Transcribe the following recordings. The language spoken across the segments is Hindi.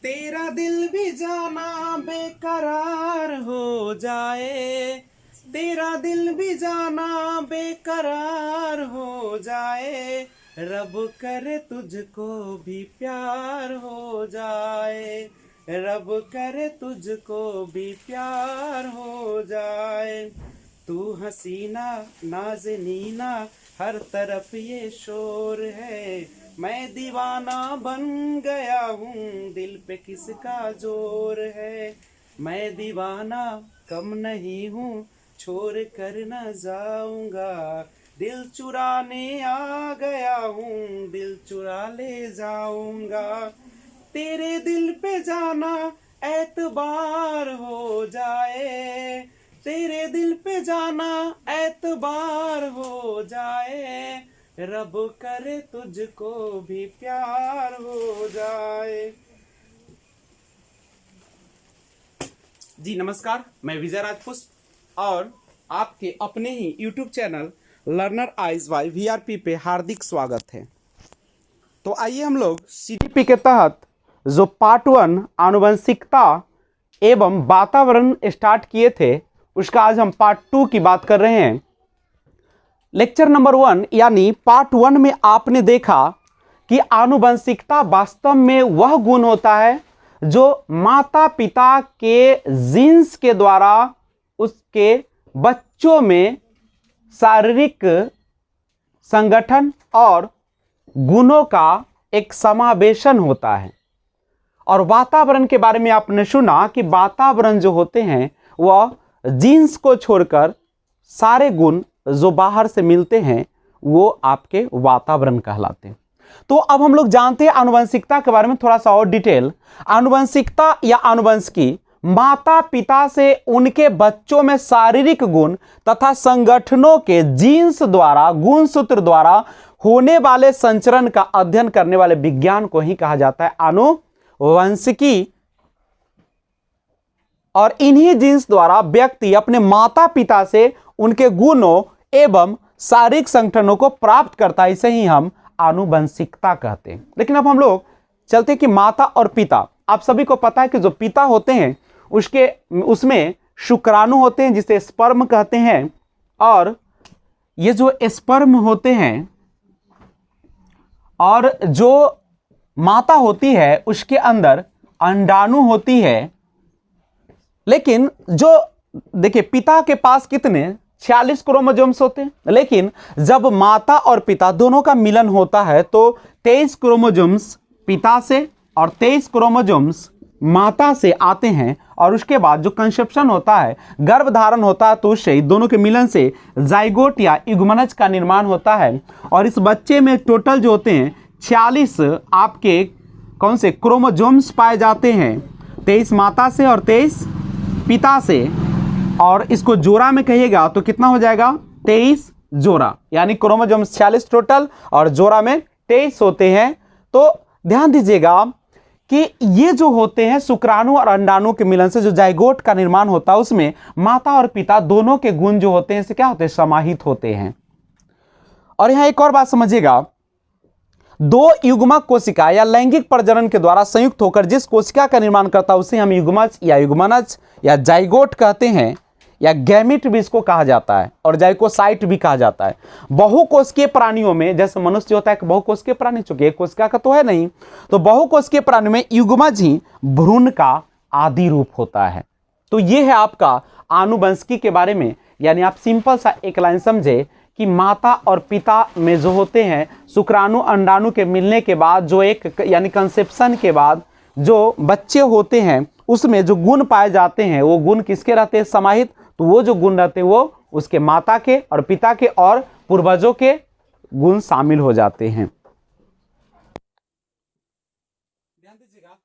तेरा दिल भी जाना बेकरार हो जाए, तेरा दिल भी जाना बेकरार हो जाए, रब करे तुझको भी प्यार हो जाए, रब करे तुझको भी प्यार हो जाए। तू हसीना नाज़नीना हर तरफ ये शोर है, मैं दीवाना बन गया हूँ दिल पे किसका जोर है, मैं दीवाना कम नहीं हूँ छोड़ कर न जाऊंगा, दिल चुराने आ गया हूँ दिल चुरा ले जाऊंगा, तेरे दिल पे जाना एतबार हो जाए, तेरे दिल पे जाना एतबार हो जाए, रब करे तुझको भी प्यार हो जाए। जी नमस्कार, मैं विजय राजपुष्प और आपके अपने ही YouTube channel learner eyes Y VRP पे हार्दिक स्वागत है। तो आइए हम लोग CDP के तहत जो पार्ट 1 आनुवंशिकता एवं वातावरण स्टार्ट किए थे उसका आज हम पार्ट 2 की बात कर रहे हैं। लेक्चर नंबर 1 यानी पार्ट 1 में आपने देखा कि आनुवंशिकता वास्तव में वह गुण होता है जो माता पिता के जीन्स के द्वारा उसके बच्चों में शारीरिक संगठन और गुणों का एक समावेशन होता है। और वातावरण के बारे में आपने सुना कि वातावरण जो होते हैं वह जीन्स को छोड़कर सारे गुण जो बाहर से मिलते हैं वो आपके वातावरण कहलाते हैं। तो अब हम लोग जानते हैं आनुवंशिकता के बारे में थोड़ा सा और डिटेल। आनुवंशिकता या आनुवंशिकी माता पिता से उनके बच्चों में शारीरिक गुण तथा संगठनों के जीन्स द्वारा गुणसूत्र द्वारा होने वाले संचरण का अध्ययन करने वाले विज्ञान को ही कहा जाता है आनुवंशिकी। और इन्हीं जीन्स द्वारा व्यक्ति अपने माता पिता से उनके गुणों एवं शारीरिक संगठनों को प्राप्त करता है, इसे ही हम आनुवंशिकता कहते हैं। लेकिन अब हम लोग चलते हैं कि माता और पिता। आप सभी को पता है कि जो पिता होते हैं उसमें शुक्राणु होते हैं जिसे स्पर्म कहते हैं, और ये जो स्पर्म होते हैं और जो माता होती है उसके अंदर अंडाणु होती है। लेकिन जो देखिए पिता के पास कितने 46 क्रोमोसोम्स होते हैं, लेकिन जब माता और पिता दोनों का मिलन होता है तो 23 क्रोमोसोम्स पिता से और 23 क्रोमोसोम्स माता से आते हैं। और उसके बाद जो कंसेप्शन होता है, गर्भधारण होता है, तो उससे दोनों के मिलन से जाइगोट या युग्मनज का निर्माण होता है। और इस बच्चे में टोटल जो होते हैं 46 आपके कौन से क्रोमोसोम्स पाए जाते हैं, 23 माता से और 23 पिता से। और इसको जोड़ा में कहिएगा तो कितना हो जाएगा 23 जोड़ा, यानी क्रोमोसोम्स 46 टोटल और जोड़ा में 23 होते हैं। तो ध्यान दीजिएगा कि ये जो होते हैं शुक्राणु और अंडाणु के मिलन से जो जाइगोट का निर्माण होता है उसमें माता और पिता दोनों के गुण जो होते हैं क्या होते हैं, समाहित होते हैं। और यहां एक और बात समझिएगा, दो युग्मक कोशिका या लैंगिक प्रजनन के द्वारा संयुक्त होकर जिस कोशिका का निर्माण करता है उसे हम युग्मज या युग्मनज या जाइगोट कहते हैं, या गैमिट भी इसको कहा जाता है और जाइकोसाइट भी कहा जाता है। बहुकोशिकीय प्राणियों में जैसे मनुष्य होता है कि बहुकोशिकीय प्राणी, चूंकि एक कोशिका का तो है नहीं, तो बहुकोशिकीय प्राणियों में युग्मज ही भ्रूण का आदि रूप होता है। तो ये है आपका आनुवंशिकी के बारे में। यानी आप सिंपल सा एक लाइन समझे कि माता और पिता में जो होते हैं शुक्राणु अंडाणु के मिलने के बाद जो एक यानी कंसेप्शन के बाद जो बच्चे होते हैं उसमें जो गुण पाए जाते हैं वो गुण किसके रहते हैं, समाहित। तो वो जो गुण रहते हैं वो उसके माता के और पिता के और पूर्वजों के गुण शामिल हो जाते हैं। ध्यान दीजिएगा,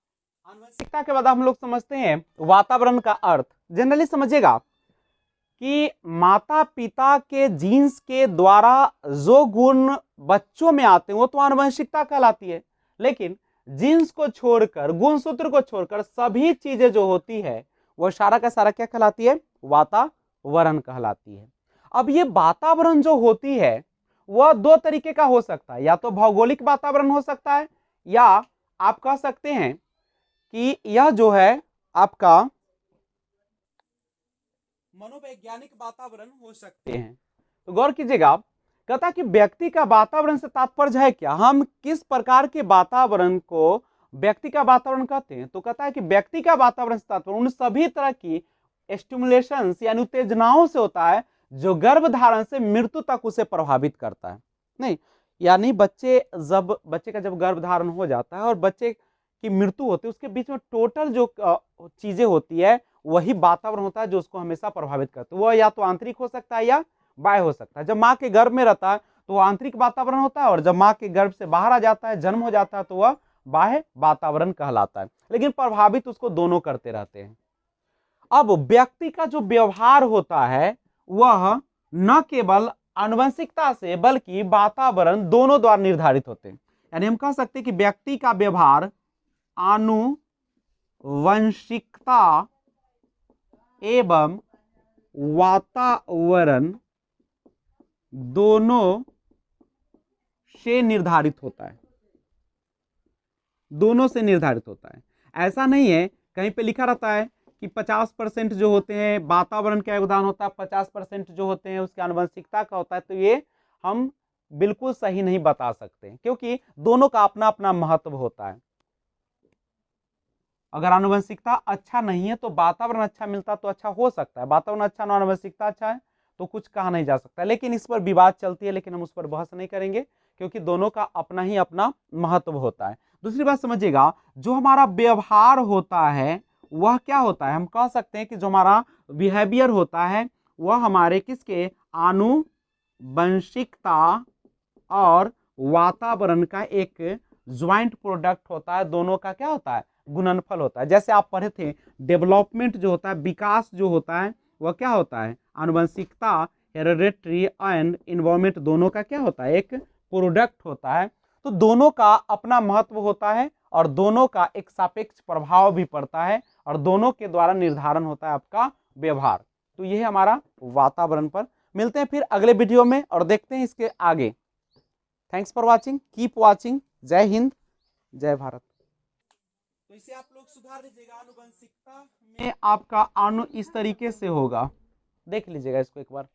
आनुवंशिकता के बाद हम लोग समझते हैं वातावरण का अर्थ। जनरली समझिएगा कि माता पिता के जीन्स के द्वारा जो गुण बच्चों में आते हैं वो तो आनुवंशिकता कहलाती है, लेकिन जीन्स को छोड़कर गुणसूत्र को छोड़कर सभी चीजें जो होती है वो सारा का सारा क्या कहलाती है, वातावरण कहलाती है। अब ये वातावरण जो होती है वह दो तरीके का हो सकता है, या तो भौगोलिक वातावरण हो सकता है, या आप कह सकते हैं कि यह जो है आपका मनोवैज्ञानिक वातावरण हो सकते हैं। तो गौर कीजिएगा आप, कहता है कि व्यक्ति का वातावरण से तात्पर्य है क्या, हम किस प्रकार के वातावरण को व्यक्ति का वातावरण कहते हैं। तो कहता है कि व्यक्ति का वातावरण से तात्पर्य उन सभी तरह की स्टिमुलेशंस यानी उत्तेजनाओं से होता है जो गर्भधारण से मृत्यु तक उसे प्रभावित करता है। नहीं, यानी बच्चे का जब गर्भधारण हो जाता है और बच्चे की मृत्यु होती है, उसके बीच में टोटल जो चीजें होती है वही वातावरण होता है जो उसको हमेशा प्रभावित करता है। वह या तो आंतरिक हो सकता है या बाह्य हो सकता है। जब माँ के गर्भ में रहता है तो वह आंतरिक वातावरण होता है, और जब माँ के गर्भ से बाहर आ जाता है, जन्म हो जाता है, तो वह बाह्य वातावरण कहलाता है। लेकिन प्रभावित उसको दोनों करते रहते हैं। अब व्यक्ति का जो व्यवहार होता है वह न केवल आनुवंशिकता से बल्कि वातावरण दोनों द्वारा निर्धारित होते हैं। यानी हम कह सकते हैं कि व्यक्ति का व्यवहार आनुवंशिकता एवं वातावरण दोनों से निर्धारित होता है, दोनों से निर्धारित होता है। ऐसा नहीं है, कहीं पे लिखा रहता है कि 50% जो होते हैं वातावरण का योगदान होता है, 50% जो होते हैं उसकी आनुवंशिकता का होता है। तो ये हम बिल्कुल सही नहीं बता सकते, क्योंकि दोनों का अपना अपना महत्व होता है। अगर आनुवंशिकता अच्छा नहीं है तो वातावरण अच्छा मिलता तो अच्छा हो सकता है, वातावरण अच्छा ना आनुवंशिकता अच्छा है तो कुछ कहा नहीं जा सकता। लेकिन इस पर विवाद चलती है, लेकिन हम उस पर बहस नहीं करेंगे, क्योंकि दोनों का अपना ही अपना महत्व होता है। दूसरी बात समझिएगा, जो हमारा व्यवहार होता है वह क्या होता है, हम कह सकते हैं कि जो हमारा बिहेवियर होता है वह हमारे किसके, आनुवंशिकता और वातावरण का एक ज्वाइंट प्रोडक्ट होता है। दोनों का क्या होता है, गुणनफल होता है। जैसे आप पढ़े थे, डेवलपमेंट जो होता है, विकास जो होता है, वह क्या होता है, आनुवंशिकता, हेरेडिटरी एंड इन्वायरमेंट दोनों का क्या होता है, एक प्रोडक्ट होता है। तो दोनों का अपना महत्व होता है और दोनों का एक सापेक्ष प्रभाव भी पड़ता है, और दोनों के द्वारा निर्धारण होता है आपका व्यवहार। तो यह हमारा वातावरण पर। मिलते हैं फिर अगले वीडियो में और देखते हैं इसके आगे। Thanks for watching, keep watching. जय हिंद, जय भारत। तो इसे आप लोग सुधार लीजिएगा, आनुवंशिकता में आपका अणु इस तरीके से होगा, देख लीजिएगा इसको एक बार।